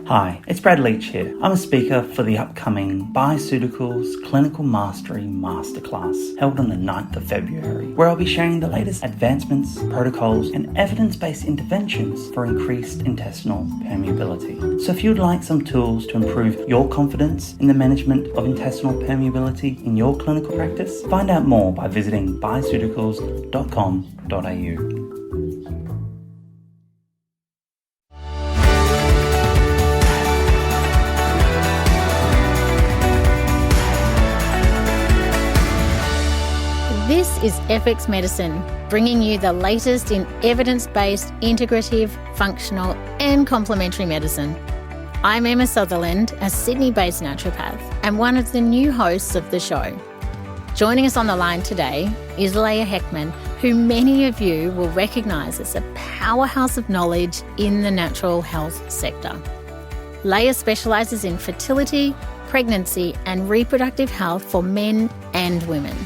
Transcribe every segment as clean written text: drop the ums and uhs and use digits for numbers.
Hi, it's Brad Leach here. I'm a speaker for the upcoming Bioceuticals Clinical Mastery Masterclass held on the 9th of February, where I'll be sharing the latest advancements, protocols, and evidence-based interventions for increased intestinal permeability. So if you'd like some tools to improve your confidence in the management of intestinal permeability in your clinical practice, find out more by visiting bioceuticals.com.au. This is FX Medicine, bringing you the latest in evidence-based, integrative, functional and complementary medicine. I'm Emma Sutherland, a Sydney-based naturopath and one of the new hosts of the show. Joining us on the line today is Leah Hechtman, who many of you will recognise as a powerhouse of knowledge in the natural health sector. Leah specialises in fertility, pregnancy and reproductive health for men and women.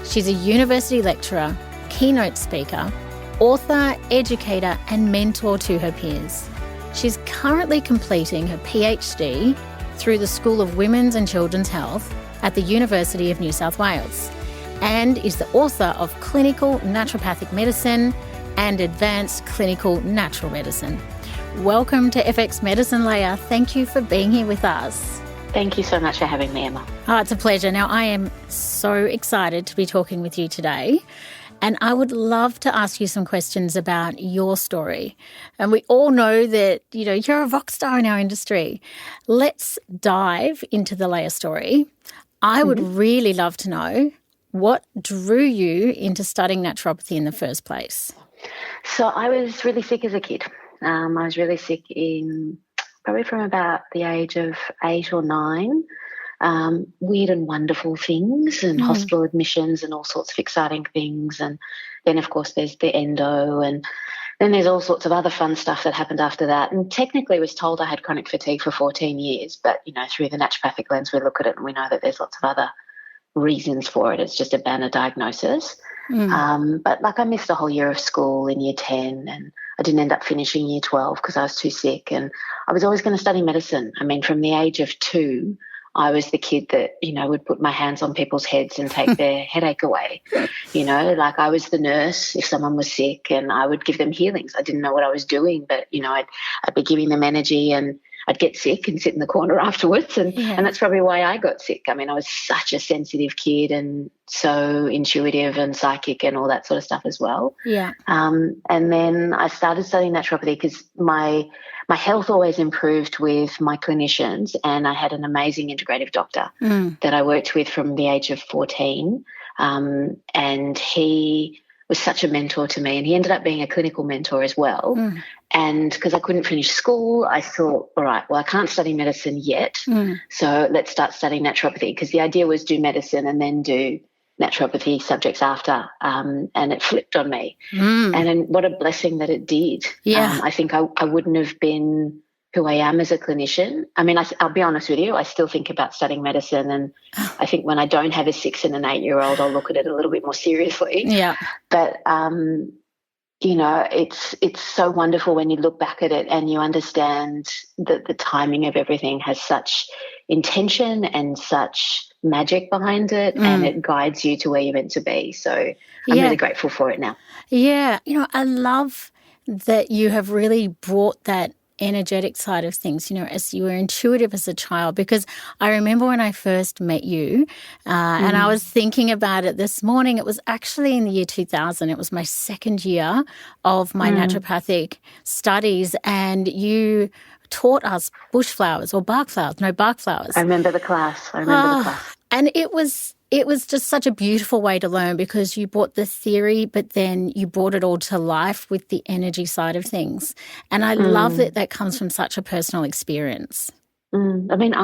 She's a university lecturer, keynote speaker, author, educator and mentor to her peers. She's currently completing her PhD through the School of Women's and Children's Health at the University of New South Wales and is the author of Clinical Naturopathic Medicine and Advanced Clinical Natural Medicine. Welcome to FX Medicine, Leah. Thank you for being here with us. Thank you so much for having me, Emma. Oh, it's a pleasure. Now, I am so excited to be talking with you today, and I would love to ask you some questions about your story. And we all know that, you're a rock star in our industry. Let's dive into the Leah story. I would really love to know what drew you into studying naturopathy in the first place. So I was really sick as a kid. I was really sick probably from about the age of 8 or 9, weird and wonderful things and hospital admissions and all sorts of exciting things. And then, of course, there's the endo and then there's all sorts of other fun stuff that happened after that. And technically was told I had chronic fatigue for 14 years, but, through the naturopathic lens, we look at it and we know that there's lots of other reasons for it. It's just a banner diagnosis. But I missed a whole year of school in year 10 and I didn't end up finishing year 12 because I was too sick, and I was always going to study medicine. I mean, from the age of 2, I was the kid that, would put my hands on people's heads and take their headache away. I was the nurse if someone was sick and I would give them healings. I didn't know what I was doing, but, I'd be giving them energy and I'd get sick and sit in the corner afterwards. And that's probably why I got sick. I mean, I was such a sensitive kid and so intuitive and psychic and all that sort of stuff as well. Yeah. And then I started studying naturopathy because my health always improved with my clinicians, and I had an amazing integrative doctor that I worked with from the age of 14. And he was such a mentor to me, and he ended up being a clinical mentor as well. And because I couldn't finish school, I thought, all right, well, I can't study medicine yet, so let's start studying naturopathy, because the idea was do medicine and then do naturopathy subjects after, and it flipped on me. And then what a blessing that it did. Yeah. I think I wouldn't have been who I am as a clinician. I mean, I'll be honest with you, I still think about studying medicine, and I think when I don't have a 6 and an 8-year-old, I'll look at it a little bit more seriously. Yeah. But, it's so wonderful when you look back at it and you understand that the timing of everything has such intention and such magic behind it, and it guides you to where you're meant to be. So I'm really grateful for it now. Yeah. I love that you have really brought that energetic side of things, as you were intuitive as a child, because I remember when I first met you and I was thinking about it this morning. It was actually in the year 2000. It was my second year of my naturopathic studies, and you taught us bush flowers or bark flowers. I remember the class. And it was just such a beautiful way to learn, because you brought the theory, but then you brought it all to life with the energy side of things. And I love that comes from such a personal experience. I mean,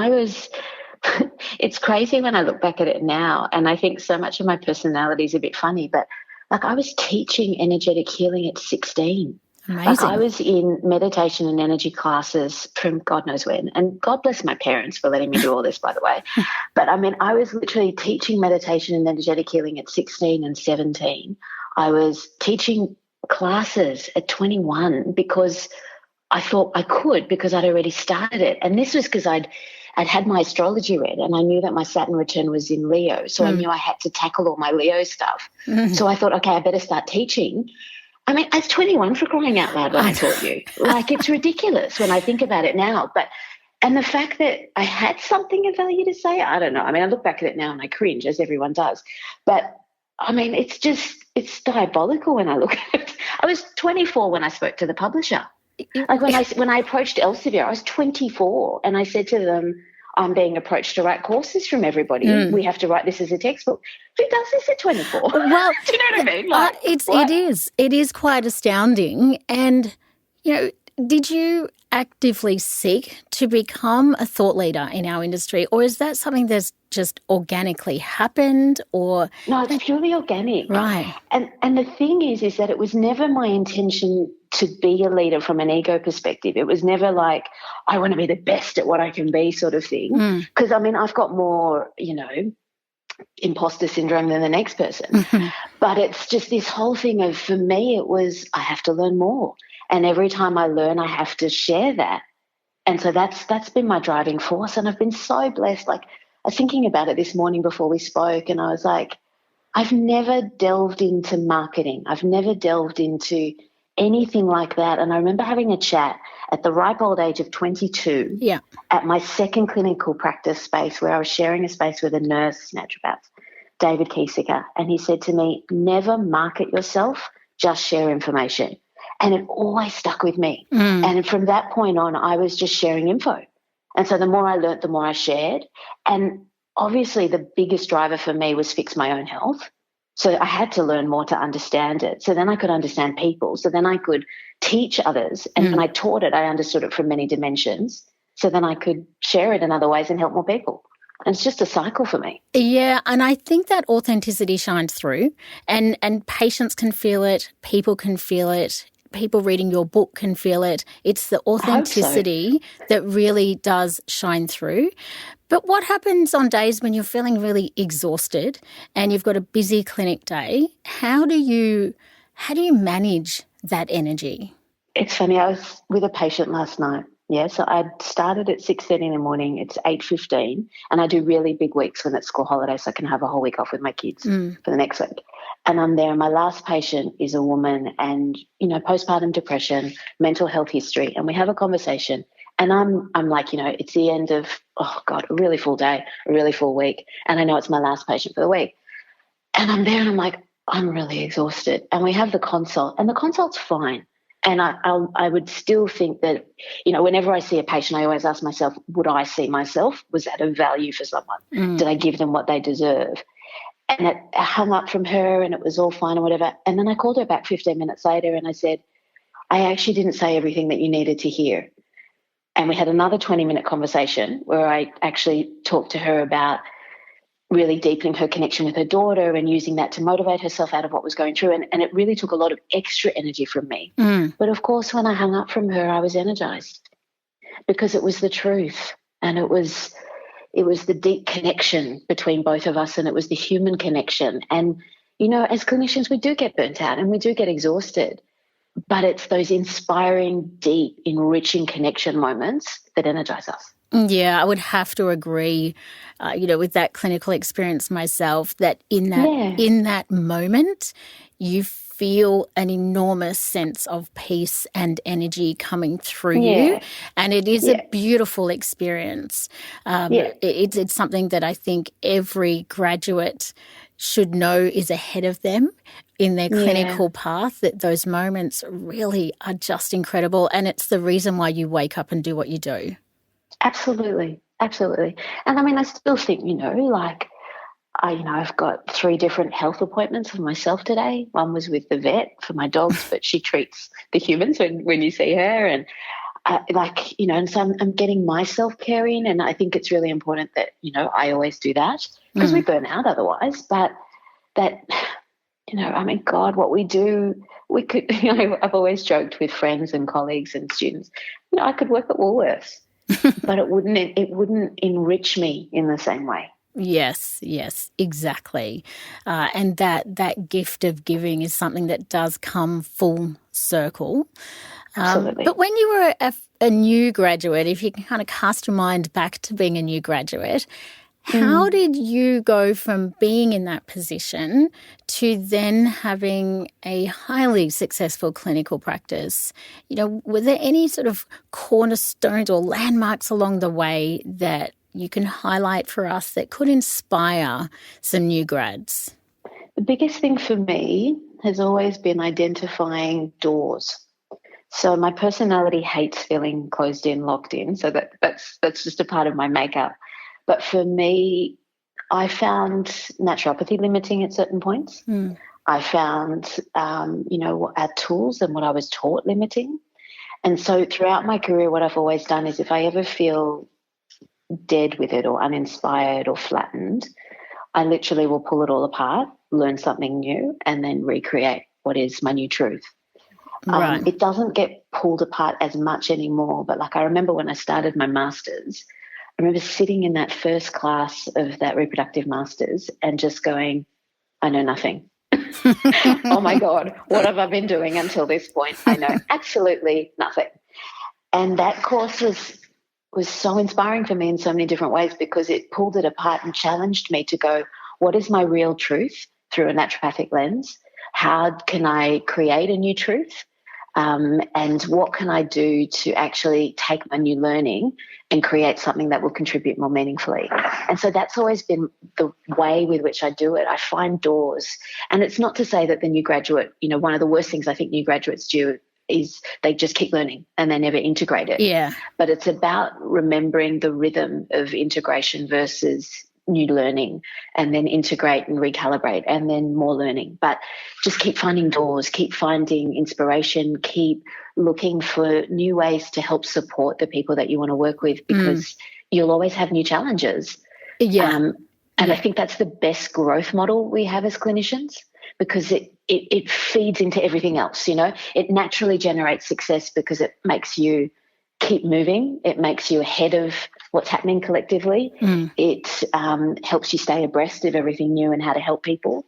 it's crazy when I look back at it now, and I think so much of my personality is a bit funny, but I was teaching energetic healing at 16. Amazing. I was in meditation and energy classes from God knows when, and God bless my parents for letting me do all this, by the way. But I mean, I was literally teaching meditation and energetic healing at 16 and 17. I was teaching classes at 21 because I thought I could because I'd already started it. And this was because I'd had my astrology read, and I knew that my Saturn return was in Leo. So I knew I had to tackle all my Leo stuff. So I thought, okay, I better start teaching. I mean, I was 21 for crying out loud when I taught you. Like, it's ridiculous when I think about it now. And the fact that I had something of value to say, I don't know. I mean, I look back at it now and I cringe, as everyone does. But, I mean, it's diabolical when I look at it. I was 24 when I spoke to the publisher. Like when I approached Elsevier, I was 24, and I said to them, I'm being approached to write courses from everybody. We have to write this as a textbook. Who does this at 24? Well, do you know what I mean? Like, it is quite astounding. And, you know, did you actively seek to become a thought leader in our industry, or is that something that's just organically happened? Or no, it's purely organic, right? And the thing is that it was never my intention to be a leader from an ego perspective. It was never like, I want to be the best at what I can be sort of thing. Because, I mean, I've got more, you know, imposter syndrome than the next person. But it's just this whole thing of, for me, it was, I have to learn more. And every time I learn, I have to share that. And so that's been my driving force. And I've been so blessed. Like, I was thinking about it this morning before we spoke, and I was like, I've never delved into marketing. I've never delved into anything like that. And I remember having a chat at the ripe old age of 22 at my second clinical practice space, where I was sharing a space with a nurse naturopath, David Kiesiker. And he said to me, never market yourself, just share information. And it always stuck with me. And from that point on, I was just sharing info. And so the more I learnt, the more I shared. And obviously the biggest driver for me was fix my own health. So I had to learn more to understand it. So then I could understand people. So then I could teach others. And when I taught it, I understood it from many dimensions. So then I could share it in other ways and help more people. And it's just a cycle for me. Yeah, and I think that authenticity shines through, and patients can feel it, people can feel it, people reading your book can feel it. It's the authenticity that really does shine through. But what happens on days when you're feeling really exhausted and you've got a busy clinic day? How do you manage that energy? It's funny. I was with a patient last night. Yeah, so I started at 6:30 in the morning. It's 8:15, and I do really big weeks when it's school holidays, so I can have a whole week off with my kids for the next week. And I'm there. And my last patient is a woman, and postpartum depression, mental health history, and we have a conversation. And I'm like, it's the end of, oh God, a really full day, a really full week. And I know it's my last patient for the week. And I'm there and I'm like, I'm really exhausted. And we have the consult, and the consult's fine. And I would still think that, whenever I see a patient, I always ask myself, would I see myself? Was that of value for someone? Did I give them what they deserve? And I hung up from her and it was all fine or whatever. And then I called her back 15 minutes later and I said, I actually didn't say everything that you needed to hear. And we had another 20-minute conversation where I actually talked to her about really deepening her connection with her daughter and using that to motivate herself out of what was going through. And it really took a lot of extra energy from me. But of course, when I hung up from her, I was energized because it was the truth. And it was the deep connection between both of us, and it was the human connection. And, as clinicians, we do get burnt out and we do get exhausted. But it's those inspiring, deep, enriching connection moments that energize us. Yeah, I would have to agree, with that clinical experience myself, that in that moment, you feel an enormous sense of peace and energy coming through you. And it is a beautiful experience. It's something that I think every graduate should know is ahead of them in their clinical path, that those moments really are just incredible. And it's the reason why you wake up and do what you do. Absolutely. Absolutely. And I mean, I still think, I've got 3 different health appointments for myself today. One was with the vet for my dogs, but she treats the humans when you see her. And and so I'm getting my self-care in, and I think it's really important that, I always do that because we burn out otherwise. But that, God, what we do, we could, I've always joked with friends and colleagues and students, I could work at Woolworths, but it wouldn't enrich me in the same way. Yes, exactly. And that gift of giving is something that does come full circle. Absolutely. But when you were a new graduate, if you can kind of cast your mind back to being a new graduate, how did you go from being in that position to then having a highly successful clinical practice? You know, were there any sort of cornerstones or landmarks along the way that you can highlight for us that could inspire some new grads? The biggest thing for me has always been identifying doors. So my personality hates feeling closed in, locked in. So that's just a part of my makeup. But for me, I found naturopathy limiting at certain points. I found, our tools and what I was taught limiting. And so throughout my career, what I've always done is if I ever feel dead with it or uninspired or flattened, I literally will pull it all apart, learn something new, and then recreate what is my new truth. Right. It doesn't get pulled apart as much anymore. But like I remember when I started my master's, I remember sitting in that first class of that reproductive master's and just going, I know nothing. Oh my God, what have I been doing until this point? I know absolutely nothing. And that course was so inspiring for me in so many different ways because it pulled it apart and challenged me to go, what is my real truth through a naturopathic lens? How can I create a new truth? And what can I do to actually take my new learning and create something that will contribute more meaningfully? And so that's always been the way with which I do it. I find doors. And it's not to say that the new graduate, one of the worst things I think new graduates do is they just keep learning and they never integrate it. Yeah. But it's about remembering the rhythm of integration versus new learning, and then integrate and recalibrate and then more learning. But just keep finding doors, keep finding inspiration, keep looking for new ways to help support the people that you want to work with because you'll always have new challenges. Yeah. And I think that's the best growth model we have as clinicians because it feeds into everything else, It naturally generates success because it makes you keep moving. It makes you ahead of what's happening collectively. It helps you stay abreast of everything new and how to help people.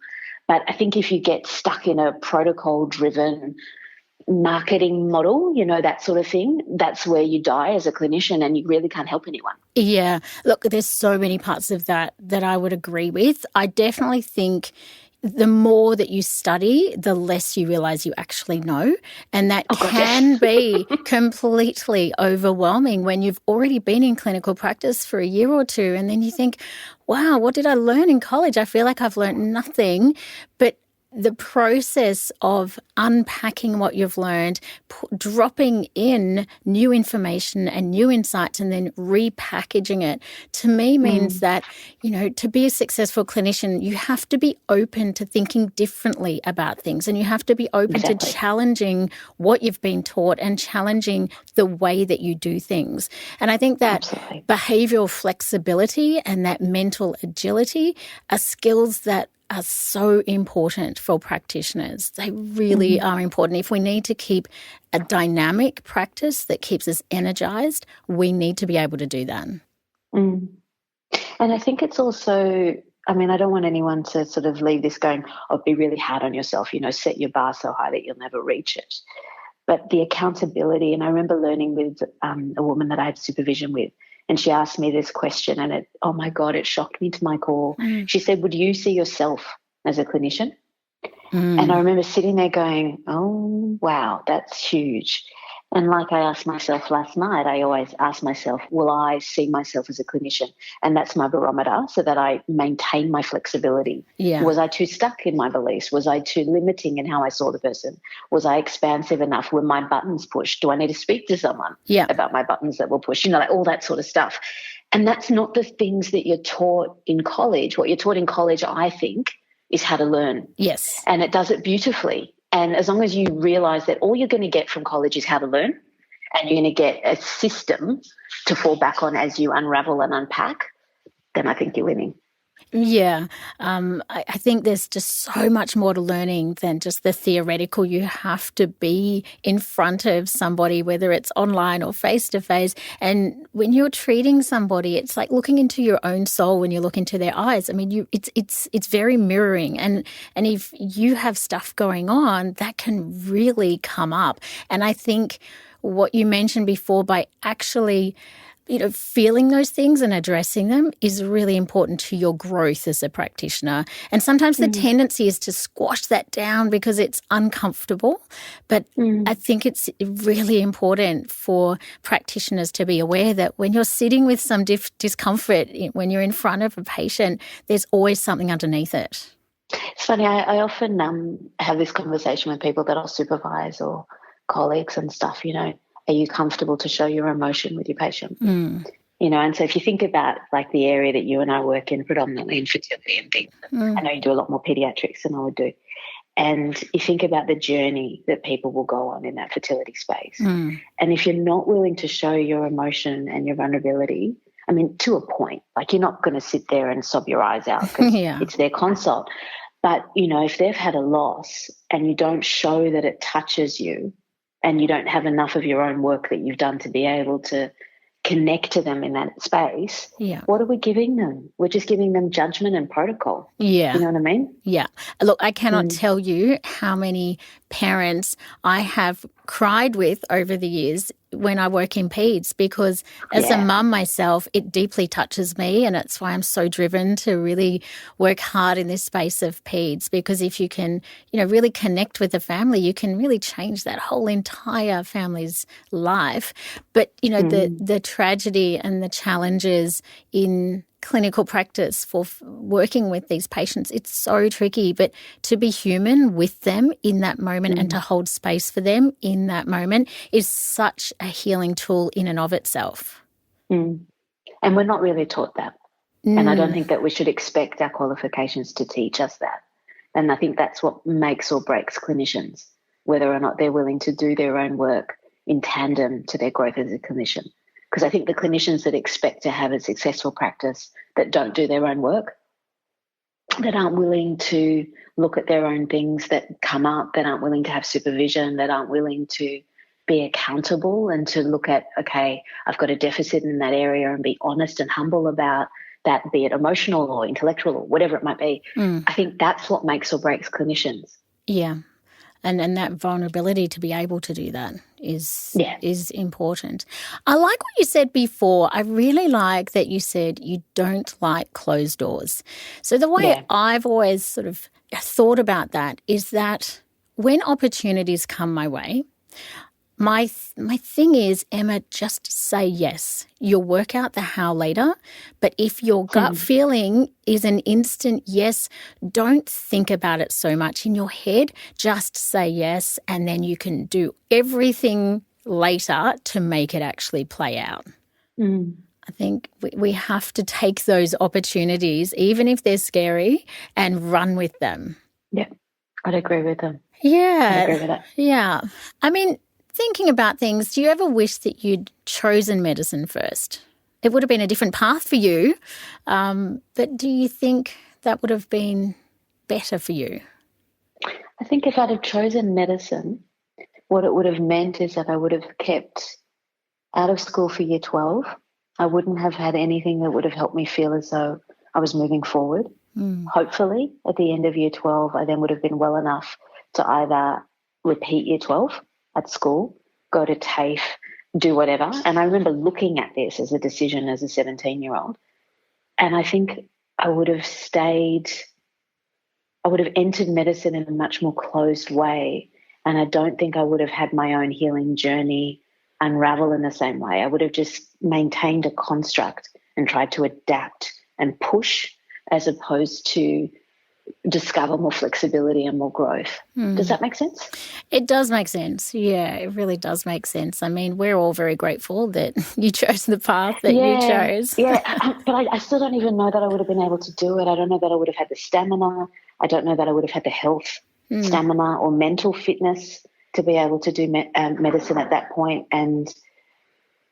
But I think if you get stuck in a protocol-driven marketing model, that sort of thing, that's where you die as a clinician and you really can't help anyone. Yeah. Look, there's so many parts of that I would agree with. I definitely think the more that you study, the less you realize you actually know. And that can be completely overwhelming when you've already been in clinical practice for a year or two. And then you think, wow, what did I learn in college? I feel like I've learned nothing. But the process of unpacking what you've learned, dropping in new information and new insights and then repackaging it, to me means that, to be a successful clinician, you have to be open to thinking differently about things and you have to be open to challenging what you've been taught and challenging the way that you do things. And I think that behavioural flexibility and that mental agility are skills that are so important for practitioners. They really are important. If we need to keep a dynamic practice that keeps us energized, we need to be able to do that. And I think it's also, I don't want anyone to sort of leave this going, be really hard on yourself, set your bar so high that you'll never reach it. But the accountability, and I remember learning with a woman that I had supervision with, and she asked me this question and it shocked me to my core. She said, would you see yourself as a clinician? And I remember sitting there going, oh, wow, that's huge. And like I asked myself last night, I always ask myself, will I see myself as a clinician? And that's my barometer so that I maintain my flexibility. Yeah. Was I too stuck in my beliefs? Was I too limiting in how I saw the person? Was I expansive enough? Were my buttons pushed? Do I need to speak to someone about my buttons that were pushed? Like all that sort of stuff. And that's not the things that you're taught in college. What you're taught in college, I think, is how to learn. Yes. And it does it beautifully. And as long as you realise that all you're going to get from college is how to learn and you're going to get a system to fall back on as you unravel and unpack, then I think you're winning. Yeah, I think there's just so much more to learning than just the theoretical. You have to be in front of somebody, whether it's online or face-to-face. And when you're treating somebody, it's like looking into your own soul when you look into their eyes. I mean, it's very mirroring. And if you have stuff going on, that can really come up. And I think what you mentioned before, by actually feeling those things and addressing them is really important to your growth as a practitioner. And sometimes the tendency is to squash that down because it's uncomfortable. But I think it's really important for practitioners to be aware that when you're sitting with some discomfort, when you're in front of a patient, there's always something underneath it. It's funny, I often have this conversation with people that I'll supervise or colleagues and stuff, are you comfortable to show your emotion with your patient? And so if you think about like the area that you and I work in, predominantly in fertility and things, I know you do a lot more pediatrics than I would do. And you think about the journey that people will go on in that fertility space. And if you're not willing to show your emotion and your vulnerability, I mean, to a point, like you're not going to sit there and sob your eyes out because it's their consult. But, if they've had a loss and you don't show that it touches you, and you don't have enough of your own work that you've done to be able to connect to them in that space, what are we giving them? We're just giving them judgment and protocol. Yeah. You know what I mean? Yeah. Look, I cannot tell you how many parents I have cried with over the years when I work in peds, because as a mum myself, it deeply touches me, and it's why I'm so driven to really work hard in this space of peds, because if you can, really connect with the family, you can really change that whole entire family's life. But, the tragedy and the challenges in clinical practice for working with these patients, it's so tricky. But to be human with them in that moment and to hold space for them in that moment is such a healing tool in and of itself. And we're not really taught that. And I don't think that we should expect our qualifications to teach us that. And I think that's what makes or breaks clinicians, whether or not they're willing to do their own work in tandem to their growth as a clinician. Because I think the clinicians that expect to have a successful practice that don't do their own work, that aren't willing to look at their own things that come up, that aren't willing to have supervision, that aren't willing to be accountable and to look at, okay, I've got a deficit in that area and be honest and humble about that, be it emotional or intellectual or whatever it might be. I think that's what makes or breaks clinicians. Yeah. And that vulnerability to be able to do that is important. I like what you said before. I really like that you said you don't like closed doors. So the way I've always sort of thought about that is that when opportunities come my way, my thing is, Emma, just say yes. You'll work out the how later. But if your gut feeling is an instant yes, don't think about it so much in your head. Just say yes, and then you can do everything later to make it actually play out. I think we have to take those opportunities, even if they're scary, and run with them. Yeah, I'd agree with them. Yeah. I'd agree with that. Yeah. I mean, thinking about things, do you ever wish that you'd chosen medicine first? It would have been a different path for you, but do you think that would have been better for you? I think if I'd have chosen medicine, what it would have meant is that I would have kept out of school for year 12. I wouldn't have had anything that would have helped me feel as though I was moving forward. Hopefully, at the end of year 12, I then would have been well enough to either repeat year 12 at school, go to TAFE, do whatever. And I remember looking at this as a decision as a 17-year-old. And I think I would have entered medicine in a much more closed way. And I don't think I would have had my own healing journey unravel in the same way. I would have just maintained a construct and tried to adapt and push as opposed to discover more flexibility and more growth. Does that make sense? It does make sense. Yeah, it really does make sense. I mean, we're all very grateful that you chose the path that you chose. Yeah, but I still don't even know that I would have been able to do it. I don't know that I would have had the stamina. I don't know that I would have had the health, stamina or mental fitness to be able to do medicine at that point. And,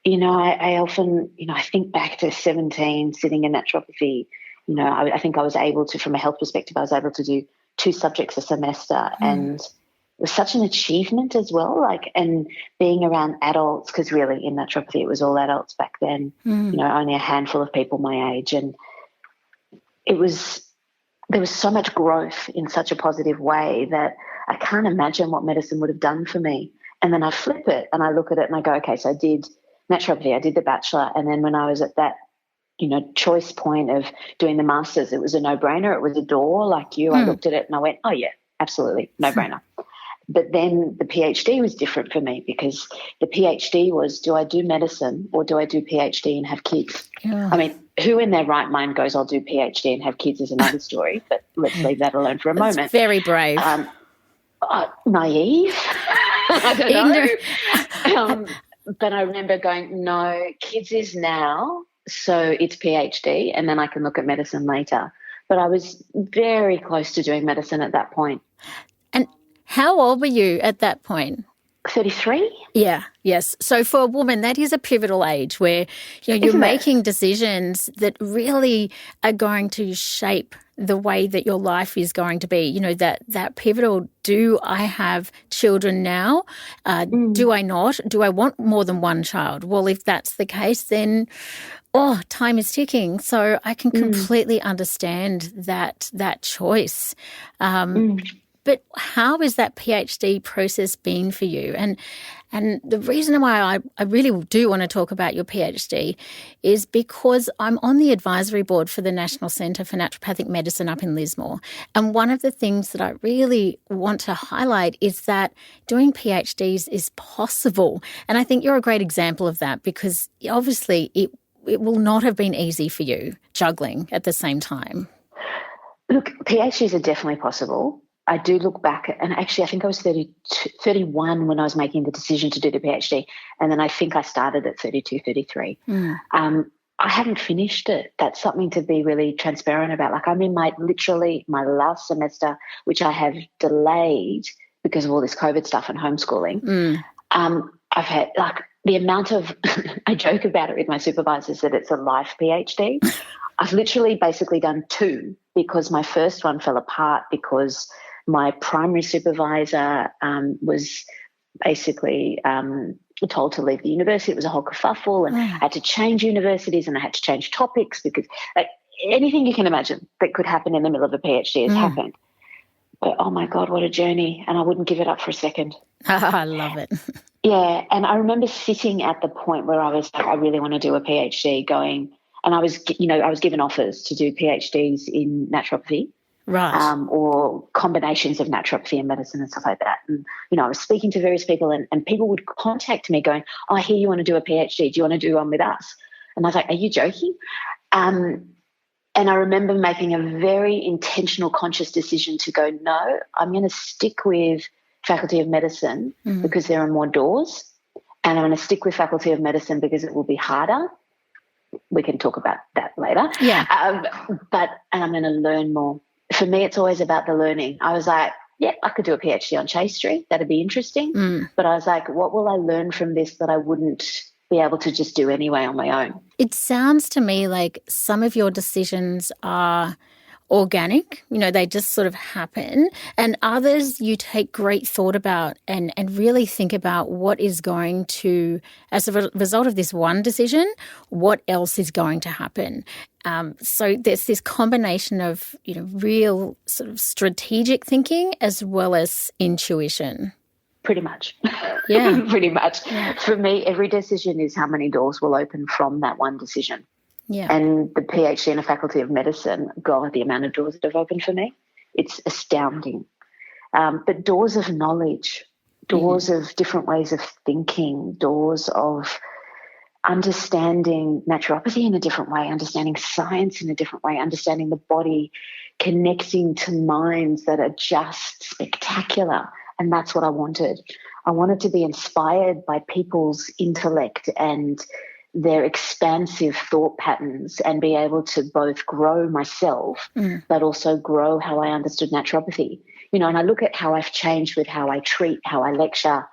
I often, I think back to 17, sitting in naturopathy I think I was able to, from a health perspective, I was able to do 2 subjects a semester, and it was such an achievement as well. And being around adults, because really in naturopathy it was all adults back then. Only a handful of people my age, and there was so much growth in such a positive way that I can't imagine what medicine would have done for me. And then I flip it and I look at it and I go, okay, so I did naturopathy, I did the bachelor, and then when I was at that choice point of doing the masters, it was a no-brainer. It was a door like you. I looked at it and I went, oh, yeah, absolutely, no-brainer. But then the PhD was different for me, because the PhD was, do I do medicine or do I do PhD and have kids? Yeah. I mean, who in their right mind goes, I'll do PhD and have kids is another story, but let's leave that alone for a moment. It's very brave. Naive. I don't know. But I remember going, no, kids is now, so it's PhD, and then I can look at medicine later. But I was very close to doing medicine at that point. And how old were you at that point? 33. Yeah, yes. So for a woman, that is a pivotal age where you're making decisions that really are going to shape the way that your life is going to be. That pivotal, do I have children now? Do I not? Do I want more than one child? Well, if that's the case, then time is ticking. So I can completely understand that choice. But how has that PhD process been for you? And the reason why I really do want to talk about your PhD is because I'm on the advisory board for the National Centre for Naturopathic Medicine up in Lismore. And one of the things that I really want to highlight is that doing PhDs is possible. And I think you're a great example of that, because obviously it will not have been easy for you juggling at the same time. Look, PhDs are definitely possible. I do look back, and actually I think I was 31 when I was making the decision to do the PhD, and then I think I started at 32, 33. I haven't finished it. That's something to be really transparent about. Like, I'm in my last semester, which I have delayed because of all this COVID stuff and homeschooling. I've had the amount of I joke about it with my supervisors that it's a life PhD. I've literally basically done 2, because my first one fell apart because my primary supervisor was basically told to leave the university. It was a whole kerfuffle, and I had to change universities and I had to change topics, because anything you can imagine that could happen in the middle of a PhD has happened. But, oh, my God, what a journey, and I wouldn't give it up for a second. I love it. Yeah, and I remember sitting at the point where I was like, I really want to do a PhD, going, and I was given offers to do PhDs in naturopathy. Right. Or combinations of naturopathy and medicine and stuff like that. And, I was speaking to various people, and people would contact me going, I hear you want to do a PhD. Do you want to do one with us? And I was like, are you joking? And I remember making a very intentional, conscious decision to go, no, I'm going to stick with Faculty of Medicine because there are more doors, and I'm going to stick with Faculty of Medicine because it will be harder. We can talk about that later. Yeah. And I'm going to learn more. For me, it's always about the learning. I was like, yeah, I could do a PhD on Chase Street. That'd be interesting. But I was like, what will I learn from this that I wouldn't be able to just do anyway on my own? It sounds to me like some of your decisions are organic, they just sort of happen, and others you take great thought about and really think about what is going to, as a result of this one decision, what else is going to happen. So there's this combination of, real sort of strategic thinking as well as intuition. Pretty much. Yeah. Pretty much. Yeah. For me, every decision is how many doors will open from that one decision. Yeah. And the PhD in a Faculty of Medicine, God, the amount of doors that have opened for me, it's astounding. But doors of knowledge, doors of different ways of thinking, doors of understanding naturopathy in a different way, understanding science in a different way, understanding the body, connecting to minds that are just spectacular. And that's what I wanted. I wanted to be inspired by people's intellect and their expansive thought patterns, and be able to both grow myself but also grow how I understood naturopathy. And I look at how I've changed with how I treat, how I lecture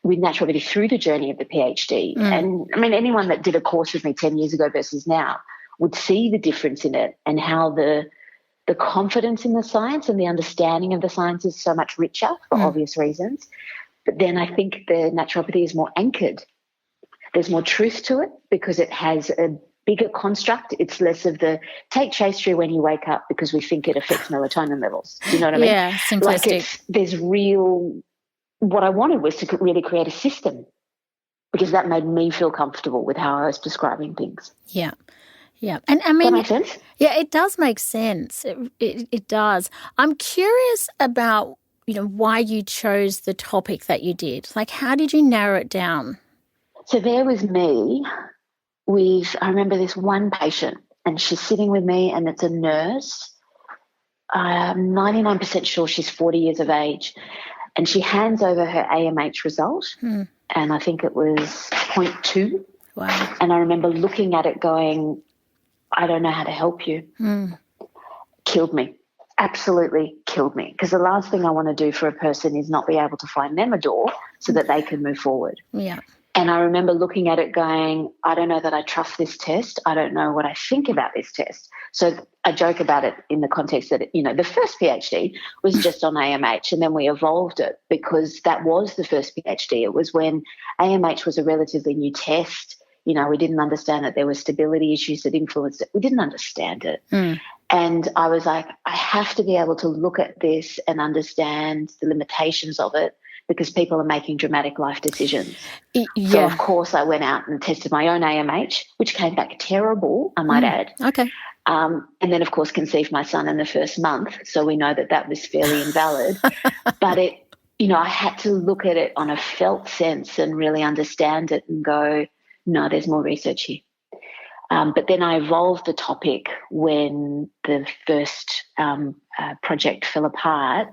with naturopathy through the journey of the PhD. And I mean, anyone that did a course with me 10 years ago versus now would see the difference in it and how the confidence in the science and the understanding of the science is so much richer for obvious reasons. But then I think the naturopathy is more anchored. There's more truth to it because it has a bigger construct. It's less of the take chastery when you wake up because we think it affects melatonin levels. Do you know what I mean? Yeah, simplistic. There's real – what I wanted was to really create a system because that made me feel comfortable with how I was prescribing things. Yeah. Yeah. And I mean, does that make sense? Yeah, it does make sense. It does. I'm curious about, why you chose the topic that you did. Like, how did you narrow it down? So there was me I remember this one patient, and she's sitting with me, and it's a nurse. I'm 99% sure she's 40 years of age, and she hands over her AMH result, and I think it was 0.2. Wow. And I remember looking at it going, I don't know how to help you. Killed me. Absolutely killed me. Because the last thing I want to do for a person is not be able to find them a door so that they can move forward. Yeah. And I remember looking at it going, I don't know that I trust this test. I don't know what I think about this test. So I joke about it in the context that, the first PhD was just on AMH, and then we evolved it because that was the first PhD. It was when AMH was a relatively new test. We didn't understand that there were stability issues that influenced it. We didn't understand it. And I was like, I have to be able to look at this and understand the limitations of it because people are making dramatic life decisions. Yeah. So, of course, I went out and tested my own AMH, which came back terrible, I might add. Okay. And then, of course, conceived my son in the first month. So we know that was fairly invalid. But I had to look at it on a felt sense and really understand it and go, no, there's more research here. But then I evolved the topic when the first project fell apart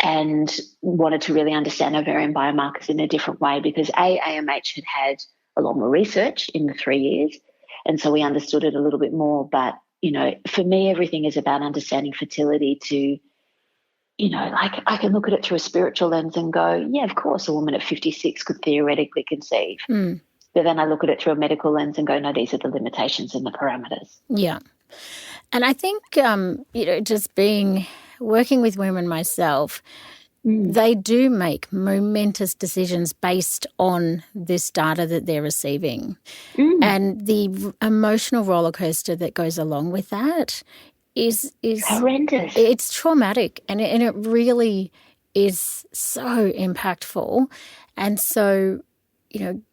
and wanted to really understand ovarian biomarkers in a different way because AMH had a lot more research in the 3 years, and so we understood it a little bit more. But, for me, everything is about understanding fertility to, I can look at it through a spiritual lens and go, yeah, of course, a woman at 56 could theoretically conceive. But then I look at it through a medical lens and go, no, these are the limitations and the parameters. Yeah. And I think, just working with women myself, they do make momentous decisions based on this data that they're receiving. And the emotional roller coaster that goes along with that is horrendous. It's traumatic and it really is so impactful. And so,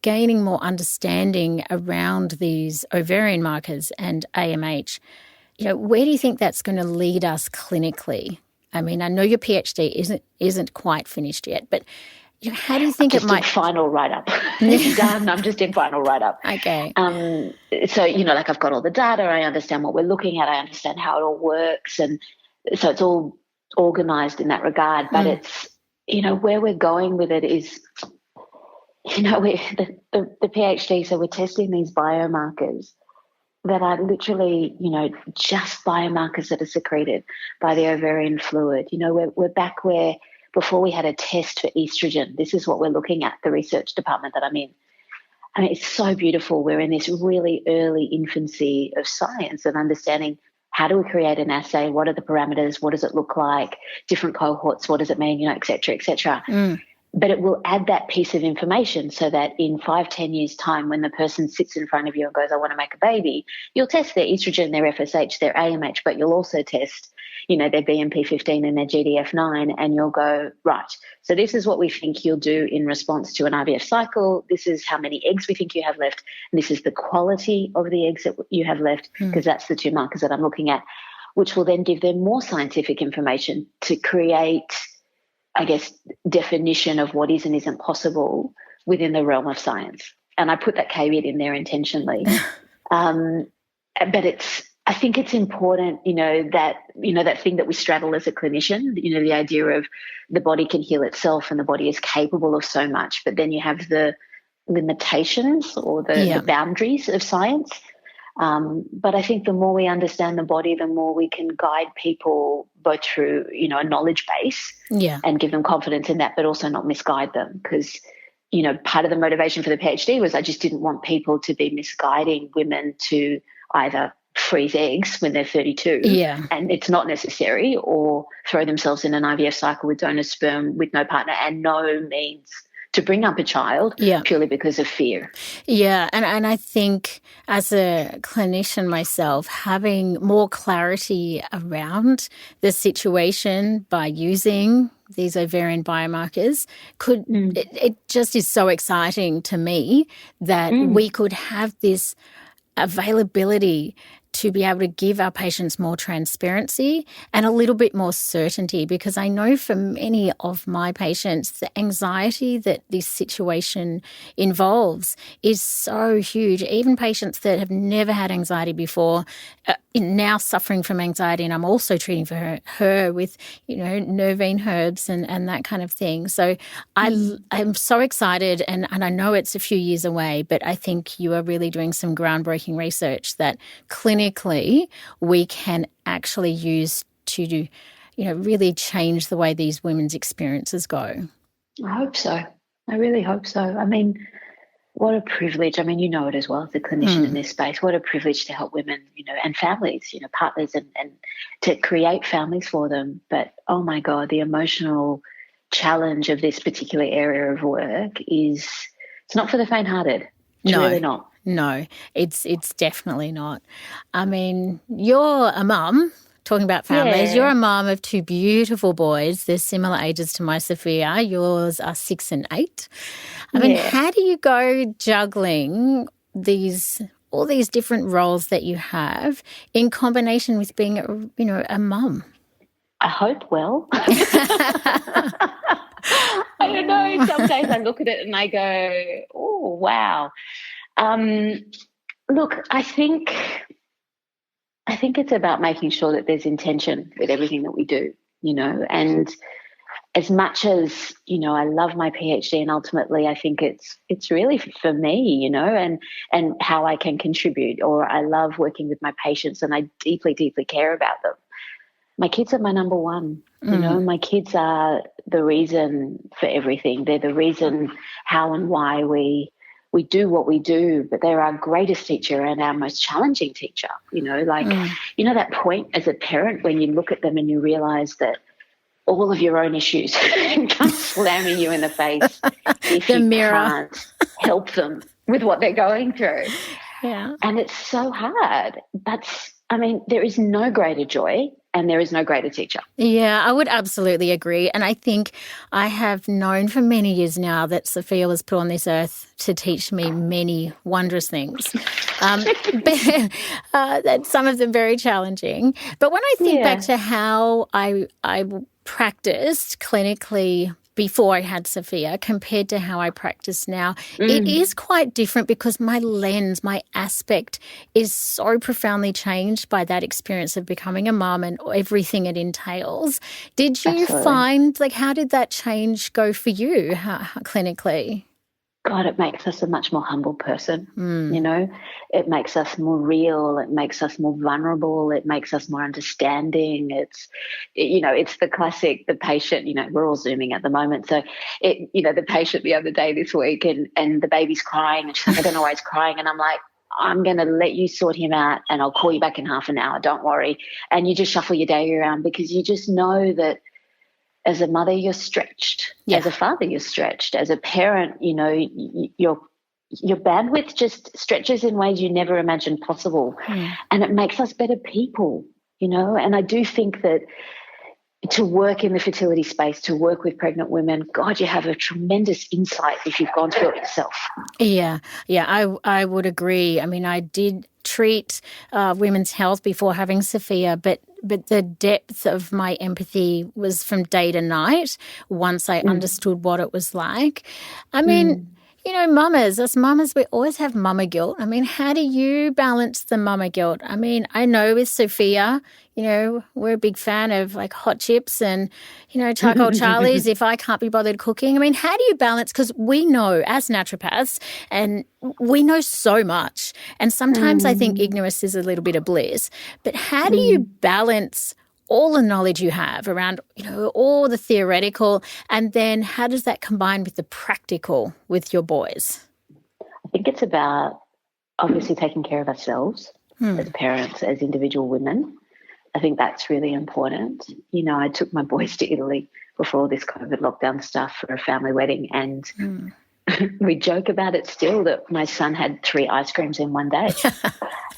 gaining more understanding around these ovarian markers and AMH, where do you think that's going to lead us clinically? I mean, I know your PhD isn't quite finished yet, but how do you think it might? Final write-up. It's done. I'm just in final write-up. Okay. So, I've got all the data. I understand what we're looking at. I understand how it all works. And so it's all organised in that regard. But it's, where we're going with it is, the PhD, so we're testing these biomarkers that are literally, just biomarkers that are secreted by the ovarian fluid. We're back where before we had a test for estrogen. This is what we're looking at, the research department that I'm in. I mean, it's so beautiful. We're in this really early infancy of science and understanding how do we create an assay, what are the parameters, what does it look like, different cohorts, what does it mean, et cetera, et cetera. But it will add that piece of information so that in 5-10 years' time, when the person sits in front of you and goes, I want to make a baby, you'll test their estrogen, their FSH, their AMH, but you'll also test, their BMP15 and their GDF9, and you'll go, right, so this is what we think you'll do in response to an IVF cycle. This is how many eggs we think you have left. And this is the quality of the eggs that you have left, because that's the two markers that I'm looking at, which will then give them more scientific information to create, I guess, definition of what is and isn't possible within the realm of science. And I put that caveat in there intentionally. But I think it's important, that thing that we straddle as a clinician, the idea of the body can heal itself and the body is capable of so much, but then you have the limitations or the boundaries of science. But I think the more we understand the body, the more we can guide people both through, a knowledge base and give them confidence in that, but also not misguide them. Because, part of the motivation for the PhD was I just didn't want people to be misguiding women to either freeze eggs when they're 32 and it's not necessary, or throw themselves in an IVF cycle with donor sperm with no partner and no means to bring up a child purely because of fear. Yeah, and I think as a clinician myself, having more clarity around the situation by using these ovarian biomarkers it just is so exciting to me that we could have this availability to be able to give our patients more transparency and a little bit more certainty, because I know for many of my patients, the anxiety that this situation involves is so huge. Even patients that have never had anxiety before now suffering from anxiety, and I'm also treating for her with, nervine herbs and that kind of thing. So I'm so excited, and I know it's a few years away, but I think you are really doing some groundbreaking research that clinically we can actually use to really change the way these women's experiences go. I hope so. I really hope so. I mean, what a privilege. I mean, you know it as well as a clinician in this space. What a privilege to help women, and families, partners, and to create families for them. But, oh, my God, the emotional challenge of this particular area of work it's not for the faint-hearted. It's really not. No, it's definitely not. I mean, you're a mum. Talking about families, you're a mum of two beautiful boys. They're similar ages to my Sophia. Yours are 6 and 8. I mean, how do you go juggling all these different roles that you have in combination with being a mum? I hope well. I don't know. Some days I look at it and I go, oh, wow. Look, I think it's about making sure that there's intention with everything that we do, and as much as, I love my PhD, and ultimately I think it's really for me, and how I can contribute, or I love working with my patients and I deeply, deeply care about them. My kids are my number one, my kids are the reason for everything. They're the reason how and why we do what we do, but they're our greatest teacher and our most challenging teacher, that point as a parent when you look at them and you realise that all of your own issues come slamming you in the face if you can't help them with what they're going through. Yeah. And it's so hard. There is no greater joy and there is no greater teacher. Yeah, I would absolutely agree. And I think I have known for many years now that Sophia was put on this earth to teach me many wondrous things. But some of them very challenging. But when I think back to how I practiced clinically before I had Sophia compared to how I practice now, it is quite different because my lens, my aspect is so profoundly changed by that experience of becoming a mum and everything it entails. Did you find, how did that change go for you clinically? God, it makes us a much more humble person, It makes us more real. It makes us more vulnerable. It makes us more understanding. It's the classic, the patient, we're all Zooming at the moment. So, the patient the other day this week and the baby's crying and she's like, I don't know why he's crying. And I'm like, I'm going to let you sort him out and I'll call you back in half an hour. Don't worry. And you just shuffle your day around because you just know that as a mother, you're stretched. Yeah. As a father, you're stretched. As a parent, your bandwidth just stretches in ways you never imagined possible. Mm. And it makes us better people, And I do think that to work in the fertility space, to work with pregnant women, God, you have a tremendous insight if you've gone through it yourself. Yeah, I would agree. I mean, I did treat women's health before having Sophia, but the depth of my empathy was from day to night once I understood what it was like. I mean, us mamas, we always have mama guilt. I mean, how do you balance the mama guilt? I mean, I know with Sophia, we're a big fan of hot chips and, charcoal Charlies if I can't be bothered cooking. I mean, how do you balance? Because we know as naturopaths and we know so much. And sometimes I think ignorance is a little bit of bliss. But how do you balance all the knowledge you have around, all the theoretical, and then how does that combine with the practical with your boys? I think it's about obviously taking care of ourselves as parents, as individual women. I think that's really important. You know, I took my boys to Italy before all this COVID lockdown stuff for a family wedding, and we joke about it still that my son had 3 ice creams in one day.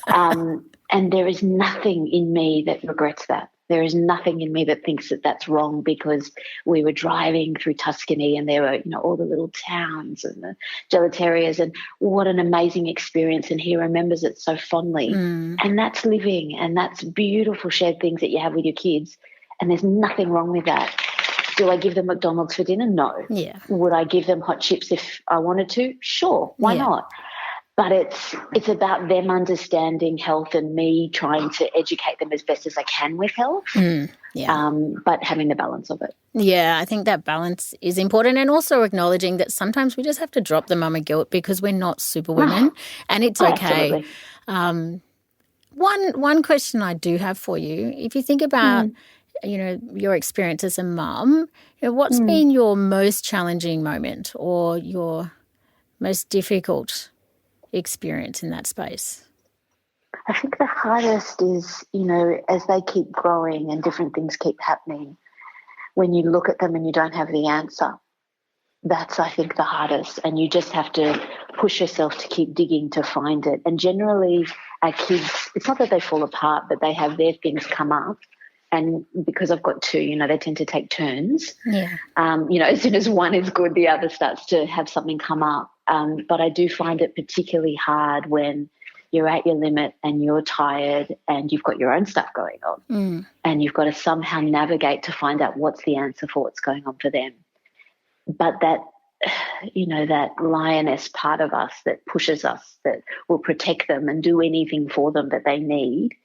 And there is nothing in me that regrets that. There is nothing in me that thinks that that's wrong, because we were driving through Tuscany and there were, you know, all the little towns and the gelaterias, and what an amazing experience. And he remembers it so fondly. And that's living, and that's beautiful shared things that you have with your kids. And there's nothing wrong with that. Do I give them McDonald's for dinner? No. Yeah. Would I give them hot chips if I wanted to? Sure. Why not? But it's about them understanding health and me trying to educate them as best as I can with health, but having the balance of it. Yeah, I think that balance is important, and also acknowledging that sometimes we just have to drop the mama guilt because we're not superwomen, and it's okay. One question I do have for you, if you think about you know, your experience as a mum, you know, what's been your most challenging moment or your most difficult experience in that space? I think the hardest is, you know, as they keep growing and different things keep happening, when you look at them and you don't have the answer, that's, I think, the hardest. And you just have to push yourself to keep digging to find it. And generally our kids, it's not that they fall apart, but they have their things come up. And because I've got 2, you know, they tend to take turns. Yeah. You know, as soon as one is good, the other starts to have something come up. But I do find it particularly hard when you're at your limit and you're tired and you've got your own stuff going on, and you've got to somehow navigate to find out what's the answer for what's going on for them. But that, you know, that lioness part of us that pushes us, that will protect them and do anything for them that they need,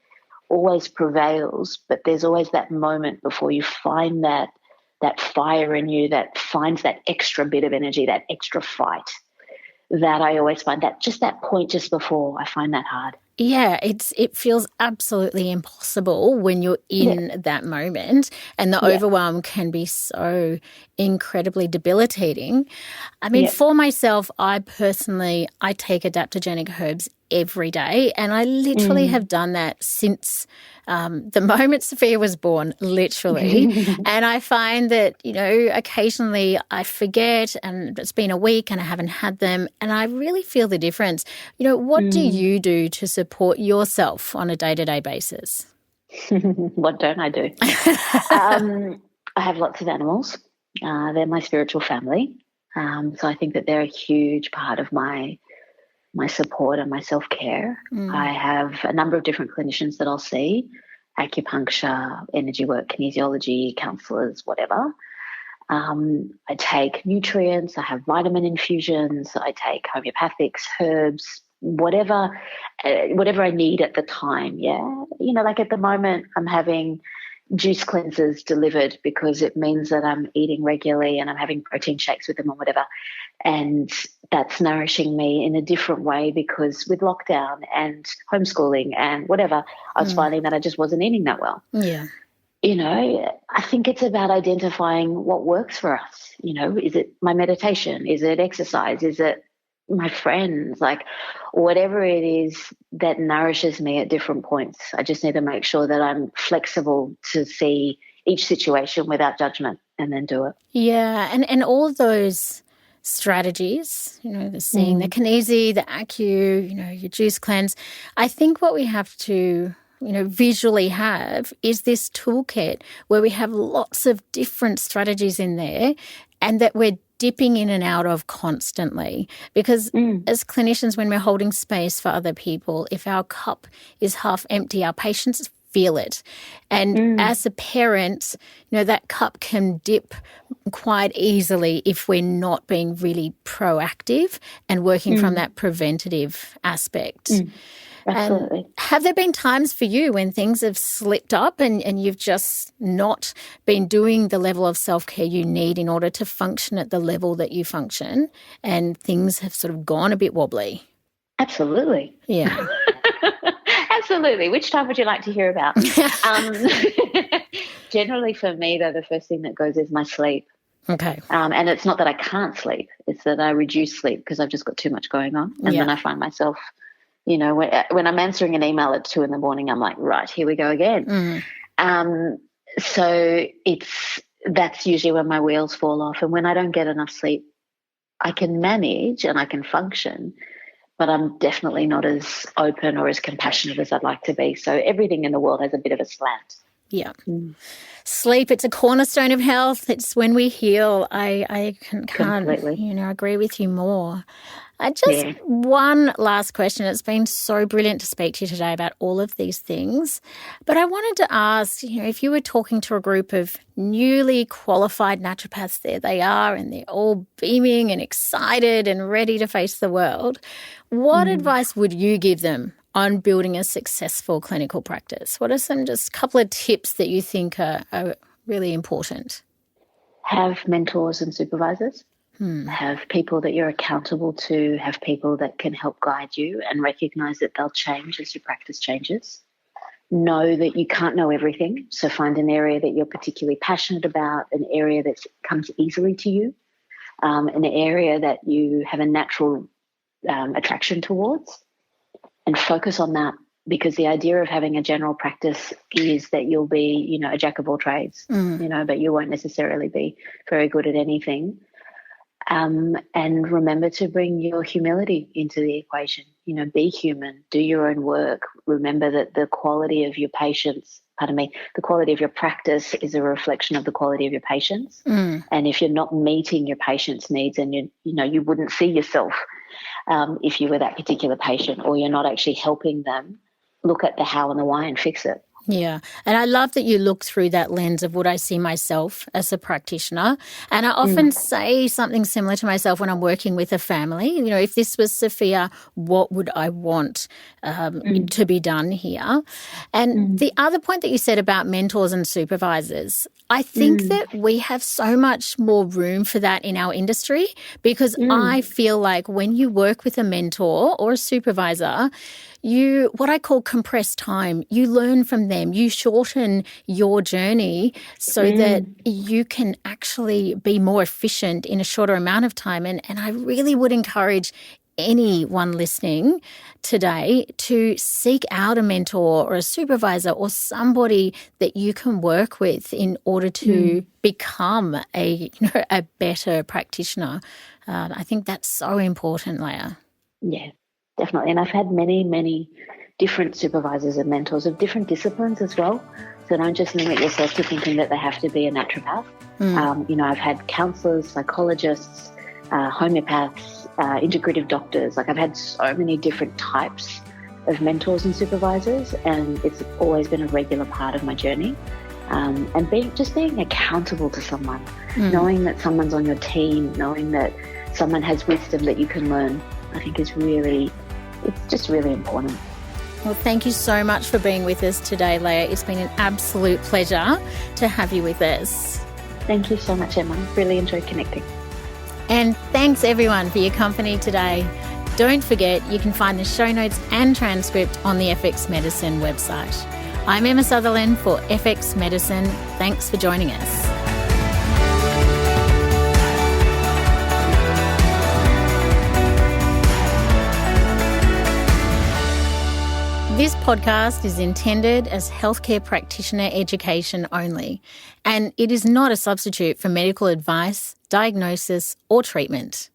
always prevails. But there's always that moment before you find that fire in you that finds that extra bit of energy, that extra fight. That I always find that just that point just before, I find that hard. Yeah, it feels absolutely impossible when you're in that moment, and the overwhelm can be so incredibly debilitating. I mean, for myself, I take adaptogenic herbs every day, and I literally have done that since the moment Sophia was born, literally. And I find that, you know, occasionally I forget and it's been a week and I haven't had them, and I really feel the difference. You know, what do you do to support yourself on a day-to-day basis? What don't I do? I have lots of animals. They're my spiritual family. So I think that they're a huge part of my support and my self-care. I have a number of different clinicians that I'll see, acupuncture, energy work, kinesiology, counsellors, whatever. I take nutrients, I have vitamin infusions, I take homeopathics, herbs, whatever I need at the time, You know, like at the moment I'm having juice cleansers delivered because it means that I'm eating regularly and I'm having protein shakes with them or whatever. And that's nourishing me in a different way, because with lockdown and homeschooling and whatever, I was finding that I just wasn't eating that well. Yeah. You know, I think it's about identifying what works for us. You know, is it my meditation? Is it exercise? Is it my friends? Like whatever it is that nourishes me at different points. I just need to make sure that I'm flexible to see each situation without judgment and then do it. Yeah, and all of those strategies, you know, the seeing, the kinesi, the acu, you know, your juice cleanse. I think what we have to, you know, visually have is this toolkit where we have lots of different strategies in there, and that we're dipping in and out of constantly. Because as clinicians, when we're holding space for other people, if our cup is half empty, our patients feel it. And as a parent, you know, that cup can dip quite easily if we're not being really proactive and working from that preventative aspect. Absolutely. And have there been times for you when things have slipped up and you've just not been doing the level of self-care you need in order to function at the level that you function, and things have sort of gone a bit wobbly? Absolutely. Yeah. Absolutely. Which time would you like to hear about? Generally for me, though, the first thing that goes is my sleep. Okay. And it's not that I can't sleep. It's that I reduce sleep because I've just got too much going on. And then I find myself, You know, when I'm answering an email at 2 a.m, I'm like, right, here we go again. So that's usually when my wheels fall off. And when I don't get enough sleep, I can manage and I can function, but I'm definitely not as open or as compassionate as I'd like to be. So everything in the world has a bit of a slant. Yeah. Sleep, it's a cornerstone of health. It's when we heal. I can't Completely. Agree with you more. One last question. It's been so brilliant to speak to you today about all of these things. But I wanted to ask, if you were talking to a group of newly qualified naturopaths, there they are, and they're all beaming and excited and ready to face the world, what advice would you give them on building a successful clinical practice? What are just a couple of tips that you think are really important? Have mentors and supervisors. Have people that you're accountable to, have people that can help guide you, and recognise that they'll change as your practice changes. Know that you can't know everything, so find an area that you're particularly passionate about, an area that comes easily to you, an area that you have a natural attraction towards, and focus on that, because the idea of having a general practice is that you'll be, a jack of all trades, but you won't necessarily be very good at anything. And remember to bring your humility into the equation. Be human, do your own work. Remember that the quality of your the quality of your practice is a reflection of the quality of your patients. And if you're not meeting your patient's needs, and you wouldn't see yourself if you were that particular patient, or you're not actually helping them, look at the how and the why and fix it. Yeah. And I love that you look through that lens of what I see myself as a practitioner. And I often say something similar to myself when I'm working with a family. If this was Sophia, what would I want to be done here? And the other point that you said about mentors and supervisors, I think that we have so much more room for that in our industry, because I feel like when you work with a mentor or a supervisor, what I call compress time, you learn from them, you shorten your journey so that you can actually be more efficient in a shorter amount of time. And I really would encourage anyone listening today to seek out a mentor or a supervisor or somebody that you can work with in order to become a better practitioner. I think that's so important, Leah. Yeah. Definitely. And I've had many, many different supervisors and mentors of different disciplines as well. So don't just limit yourself to thinking that they have to be a naturopath. I've had counsellors, psychologists, homeopaths, integrative doctors. I've had so many different types of mentors and supervisors, and it's always been a regular part of my journey. And being accountable to someone, knowing that someone's on your team, knowing that someone has wisdom that you can learn, I think it's just really important. Well, thank you so much for being with us today, Leah. It's been an absolute pleasure to have you with us. Thank you so much, Emma. Really enjoyed connecting. And thanks everyone for your company today. Don't forget, you can find the show notes and transcript on the FX Medicine website. I'm Emma Sutherland for FX Medicine. Thanks for joining us. This podcast is intended as healthcare practitioner education only, and it is not a substitute for medical advice, diagnosis, or treatment.